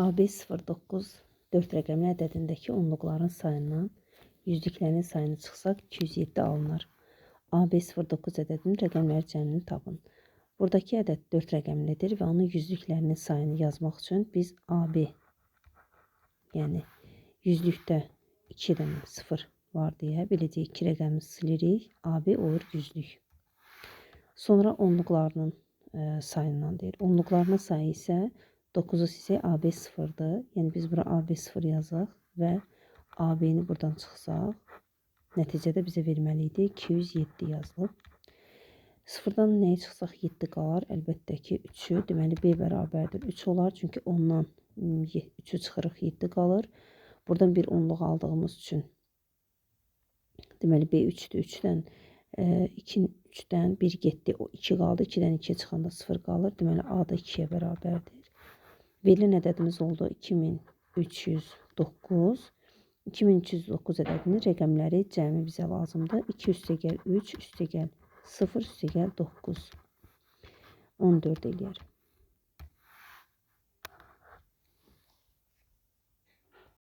AB09 4 rəqəmli ədədindəki onluqların sayından yüzlüklərin sayını çıxsaq 207 alınır. AB09 ədədinin rəqəmləri cəmini tapın. Buradakı ədəd 4 rəqəmlidir və onun yüzlüklərinin sayını yazmaq üçün biz AB, yəni yüzlükdə 2 dənə 0 var deyə biləcəyik 2 rəqəmini silirik. AB olur yüzlük. Sonra onluqlarının sayından deyir. Onluqlarının sayı isə 9'u sizə AB0'dır. Yəni biz bura AB0 yazaq və AB-ni buradan çıxsaq, nəticədə bizə verməli idi 207 yazılıb. 0-dan nəyi çıxsaq 7 qalar. Əlbəttə ki 3'ü. Deməli B bərabərdir 3 olar. Çünki ondan 3'ü çıxırıq 7 qalır. Buradan bir onluq aldığımız üçün deməli B 3'dür. 3'dən 3'dən 1 getdi. O 2 qaldı. 2'dən 2'ye çıxanda 0 qalır. Deməli A da 2'yə bərabərdir. Verilən ədədimiz oldu 2309. 2309 ədədinin rəqəmləri cəmi bizə lazımdır. 2 üstəgəl 3, üstəgəl 0, üstəgəl 9. 14 eləyər.